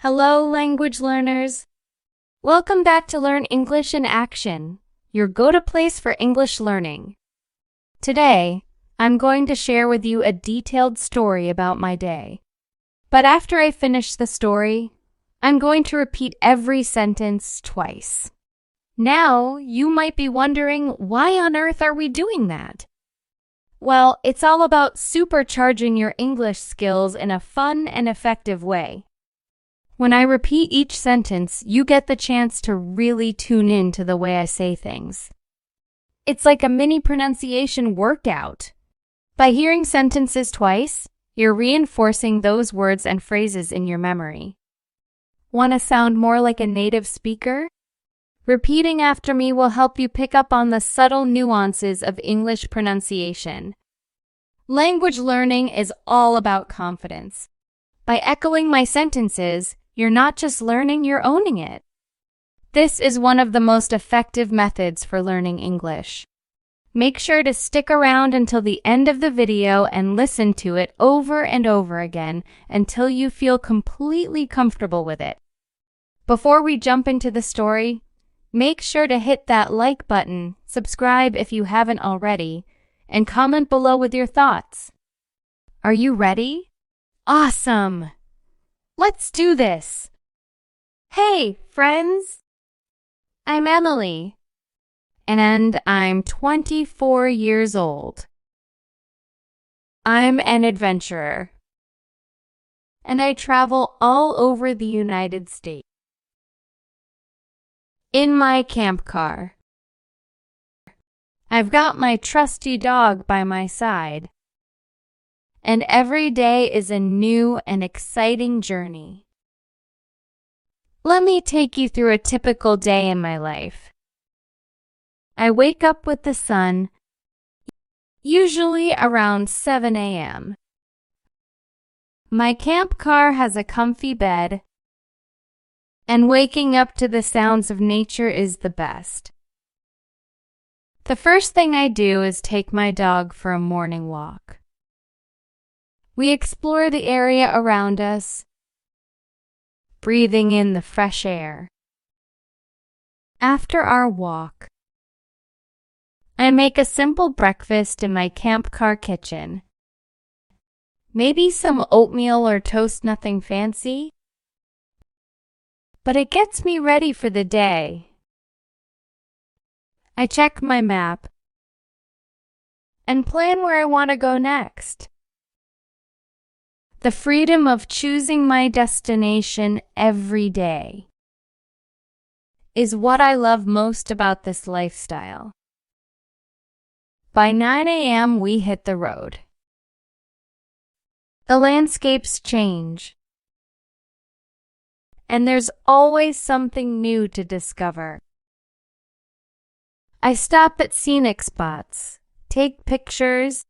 Hello, language learners. Welcome back to Learn English in Action, your go-to place for English learning. Today, I'm going to share with you a detailed story about my day. But after I finish the story, I'm going to repeat every sentence twice. Now, you might be wondering, why on earth are we doing that? Well, it's all about supercharging your English skills in a fun and effective way. When I repeat each sentence, you get the chance to really tune in to the way I say things. It's like a mini pronunciation workout. By hearing sentences twice, you're reinforcing those words and phrases in your memory. Want to sound more like a native speaker? Repeating after me will help you pick up on the subtle nuances of English pronunciation. Language learning is all about confidence. By echoing my sentences, you're not just learning, you're owning it. This is one of the most effective methods for learning English. Make sure to stick around until the end of the video and listen to it over and over again until you feel completely comfortable with it. Before we jump into the story, make sure to hit that like button, subscribe if you haven't already, and comment below with your thoughts. Are you ready? Awesome! Let's do this! Hey, friends! I'm Emily, and I'm 24 years old. I'm an adventurer, and I travel all over the United States. In my camp car, I've got my trusty dog by my side. And every day is a new and exciting journey. Let me take you through a typical day in my life. I wake up with the sun, usually around 7 a.m. My camp car has a comfy bed, and waking up to the sounds of nature is the best. The first thing I do is take my dog for a morning walk. We explore the area around us, breathing in the fresh air. After our walk, I make a simple breakfast in my camp car kitchen. Maybe some oatmeal or toast, nothing fancy. But it gets me ready for the day. I check my map and plan where I want to go next. The freedom of choosing my destination every day is what I love most about this lifestyle. By 9 a.m., we hit the road. The landscapes change, and there's always something new to discover. I stop at scenic spots, take pictures,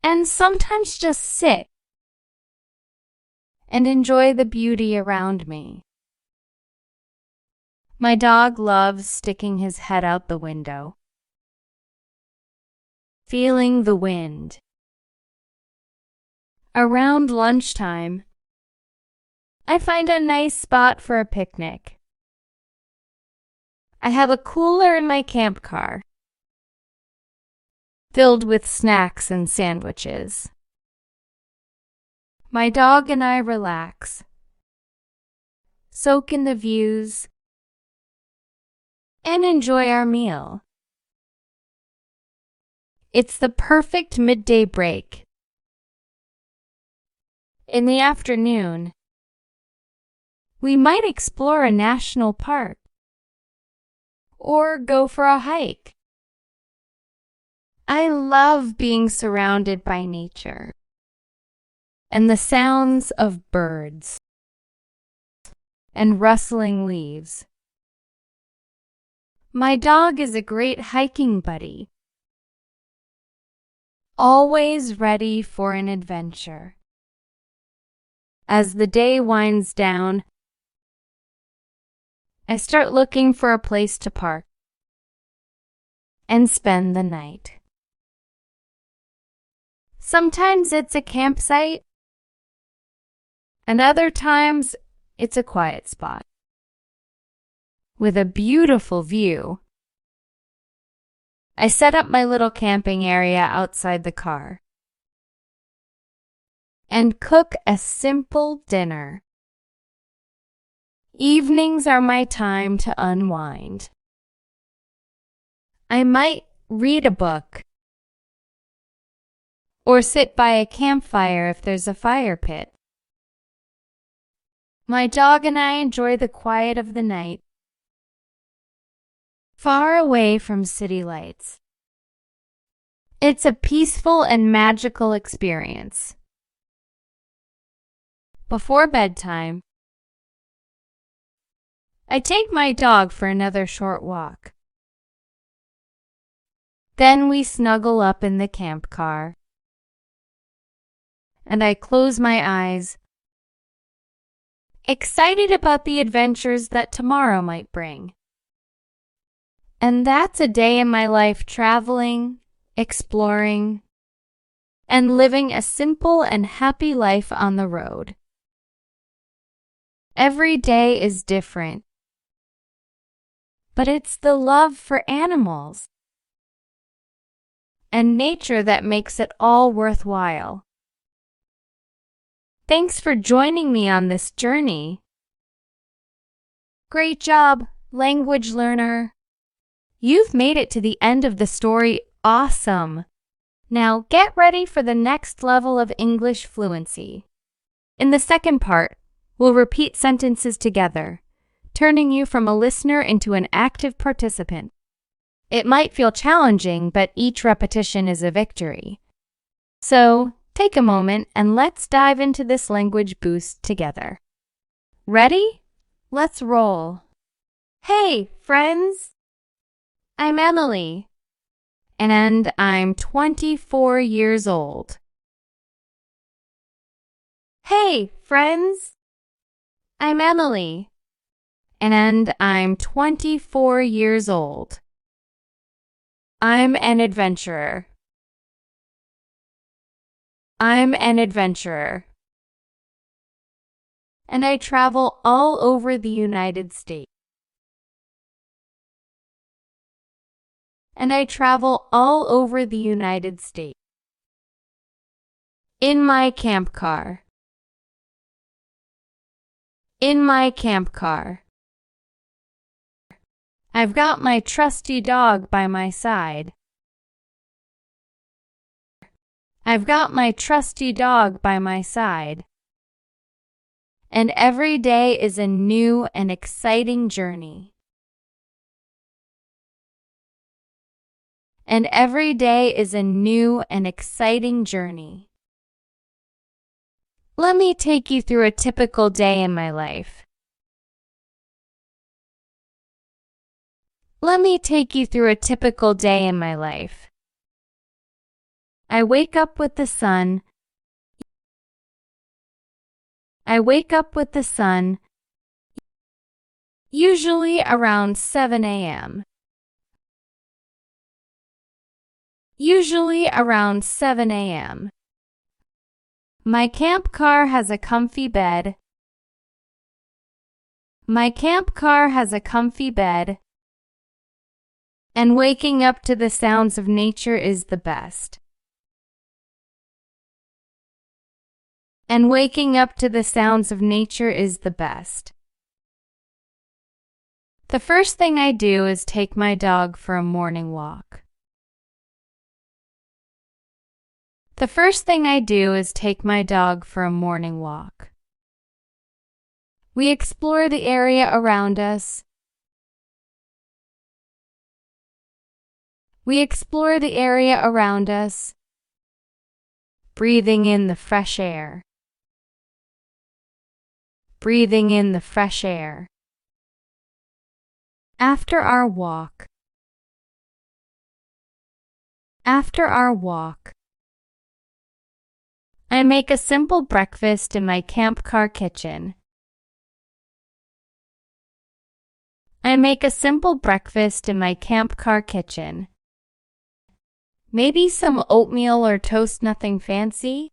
and sometimes just sit and enjoy the beauty around me. My dog loves sticking his head out the window, feeling the wind. Around lunchtime, I find a nice spot for a picnic. I have a cooler in my camp car, filled with snacks and sandwiches. My dog and I relax, soak in the views, and enjoy our meal. It's the perfect midday break. In the afternoon, we might explore a national park or go for a hike. I love being surrounded by nature and the sounds of birds and rustling leaves. My dog is a great hiking buddy, always ready for an adventure. As the day winds down, I start looking for a place to park and spend the night. Sometimes it's a campsite, and other times It's a quiet spot with a beautiful view. I set up my little camping area outside the car and cook a simple dinner. Evenings are my time to unwind. I might read a book or sit by a campfire if there's a fire pit. My dog and I enjoy the quiet of the night, far away from city lights. It's a peaceful and magical experience. Before bedtime, I take my dog for another short walk. Then we snuggle up in the camp car, and I close my eyes, excited about the adventures that tomorrow might bring. And that's a day in my life traveling, exploring, and living a simple and happy life on the road. Every day is different, but it's the love for animals and nature that makes it all worthwhile. Thanks for joining me on this journey. Great job, language learner. You've made it to the end of the story. Awesome! Now get ready for the next level of English fluency. In the second part, we'll repeat sentences together, turning you from a listener into an active participant. It might feel challenging, but each repetition is a victory. So, take a moment and let's dive into this language boost together. Ready? Let's roll. Hey, friends! I'm Emily, and I'm 24 years old. Hey, friends! I'm Emily, and I'm 24 years old. I'm an adventurer. I'm an adventurer. And I travel all over the United States. And I travel all over the United States. In my camp car. In my camp car. I've got my trusty dog by my side. I've got my trusty dog by my side. And every day is a new and exciting journey. And every day is a new and exciting journey. Let me take you through a typical day in my life. Let me take you through a typical day in my life. I wake up with the sun. I wake up with the sun, usually around 7 a.m. Usually around 7 a.m. My camp car has a comfy bed. My camp car has a comfy bed. And waking up to the sounds of nature is the best. And waking up to the sounds of nature is the best. The first thing I do is take my dog for a morning walk. The first thing I do is take my dog for a morning walk. We explore the area around us. We explore the area around us, breathing in the fresh air. Breathing in the fresh air. After our walk. After our walk. I make a simple breakfast in my camp car kitchen. I make a simple breakfast in my camp car kitchen. Maybe some oatmeal or toast, nothing fancy.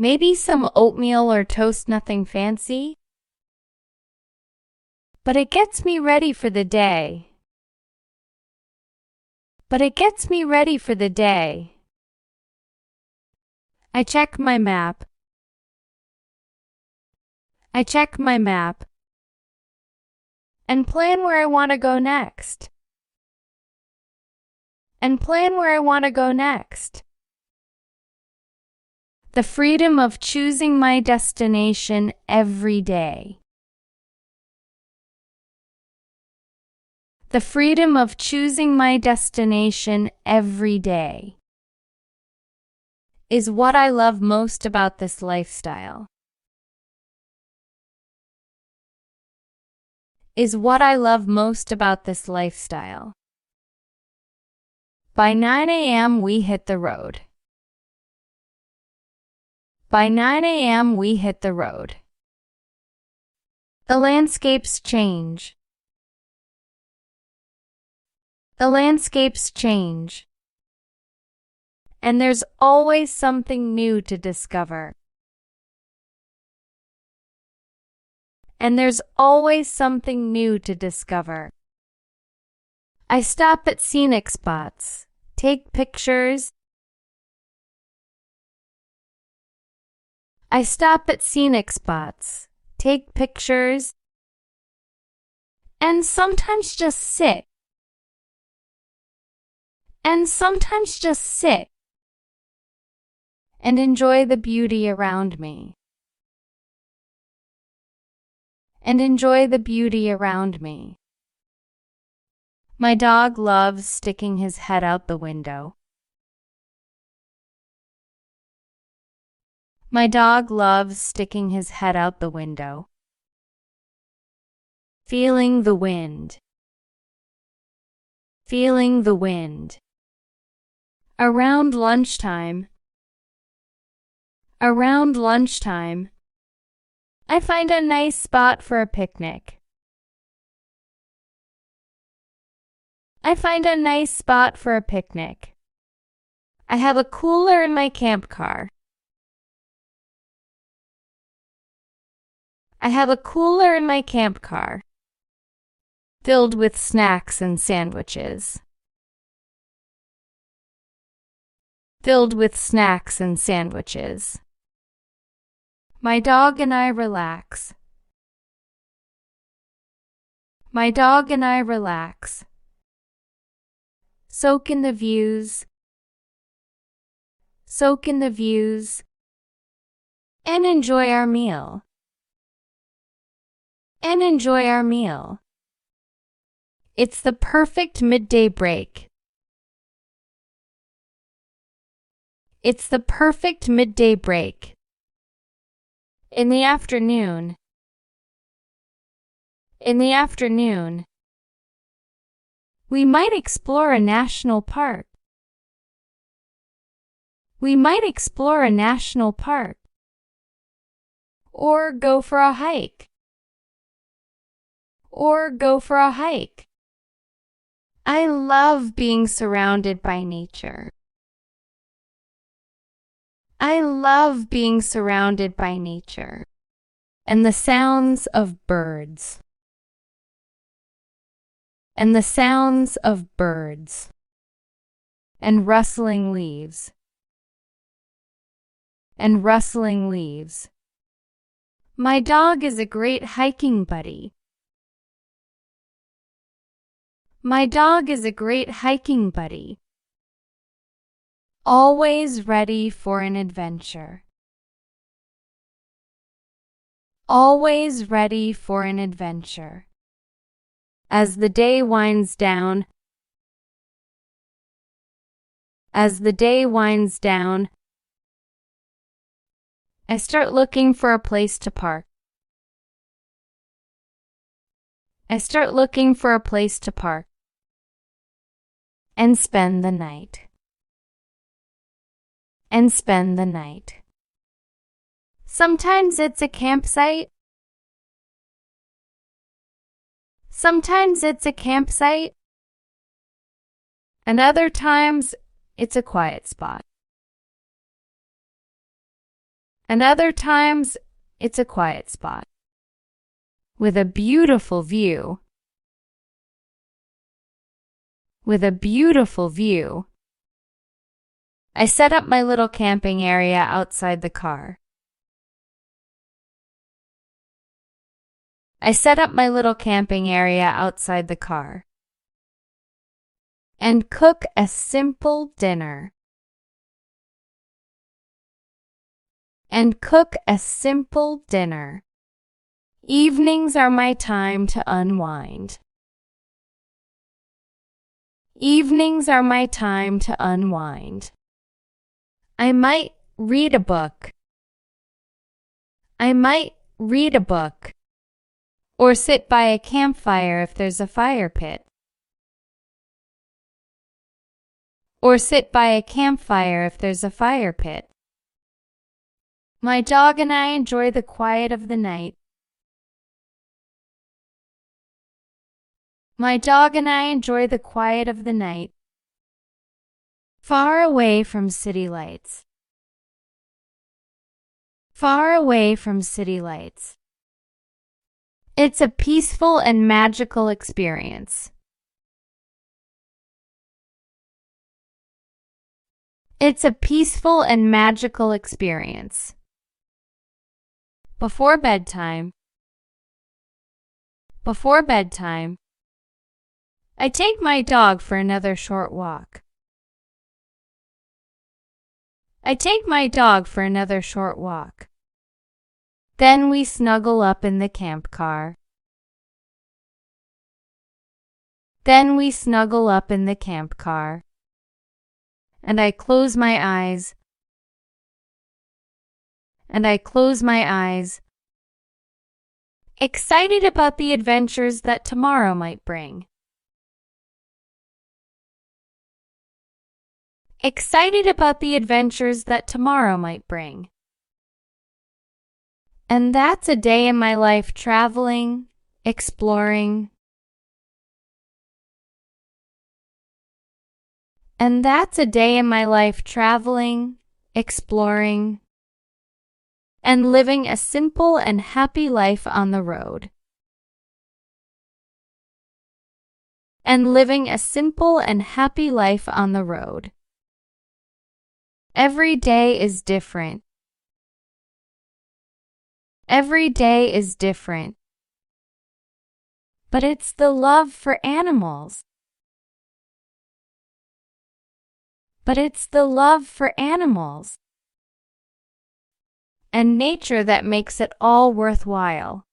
Maybe some oatmeal or toast, nothing fancy. But it gets me ready for the day. But it gets me ready for the day. I check my map. I check my map and plan where I want to go next. And plan where I want to go next. The freedom of choosing my destination every day. The freedom of choosing my destination every day is what I love most about this lifestyle. Is what I love most about this lifestyle. By 9 a.m. we hit the road. By 9 a.m. we hit the road. The landscapes change. The landscapes change. And there's always something new to discover. And there's always something new to discover. I stop at scenic spots, take pictures. I stop at scenic spots, take pictures, and sometimes just sit. And sometimes just sit and enjoy the beauty around me. And enjoy the beauty around me. My dog loves sticking his head out the window. My dog loves sticking his head out the window. Feeling the wind. Feeling the wind. Around lunchtime. Around lunchtime. I find a nice spot for a picnic. I find a nice spot for a picnic. I have a cooler in my camp car. I have a cooler in my camp car, filled with snacks and sandwiches. Filled with snacks and sandwiches. My dog and I relax. My dog and I relax. Soak in the views. Soak in the views. And enjoy our meal. And enjoy our meal. It's the perfect midday break. It's the perfect midday break. In the afternoon. In the afternoon. We might explore a national park. We might explore a national park. Or go for a hike. Or go for a hike. I love being surrounded by nature. I love being surrounded by nature and the sounds of birds. And the sounds of birds and rustling leaves. And rustling leaves. My dog is a great hiking buddy. My dog is a great hiking buddy. Always ready for an adventure. Always ready for an adventure. As the day winds down. As the day winds down. I start looking for a place to park. I start looking for a place to park. And spend the night. And spend the night. Sometimes it's a campsite. Sometimes it's a campsite. And other times it's a quiet spot. and other times it's a quiet spot with a beautiful view. With a beautiful view. I set up my little camping area outside the car. I set up my little camping area outside the car and cook a simple dinner. And cook a simple dinner. Evenings are my time to unwind. Evenings are my time to unwind. I might read a book. I might read a book. Or sit by a campfire if there's a fire pit. Or sit by a campfire if there's a fire pit. My dog and I enjoy the quiet of the night. My dog and I enjoy the quiet of the night. Far away from city lights. Far away from city lights. It's a peaceful and magical experience. It's a peaceful and magical experience. Before bedtime. Before bedtime. I take my dog for another short walk. I take my dog for another short walk. Then we snuggle up in the camp car. Then we snuggle up in the camp car. And I close my eyes. And I close my eyes. Excited about the adventures that tomorrow might bring. Excited about the adventures that tomorrow might bring. And that's a day in my life traveling, exploring. And that's a day in my life traveling, exploring, and living a simple and happy life on the road. And living a simple and happy life on the road. Every day is different. Every day is different. But it's the love for animals. But it's the love for animals and nature that makes it all worthwhile.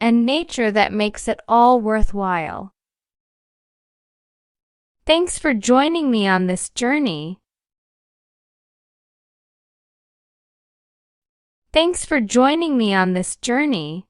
And nature that makes it all worthwhile. Thanks for joining me on this journey. Thanks for joining me on this journey.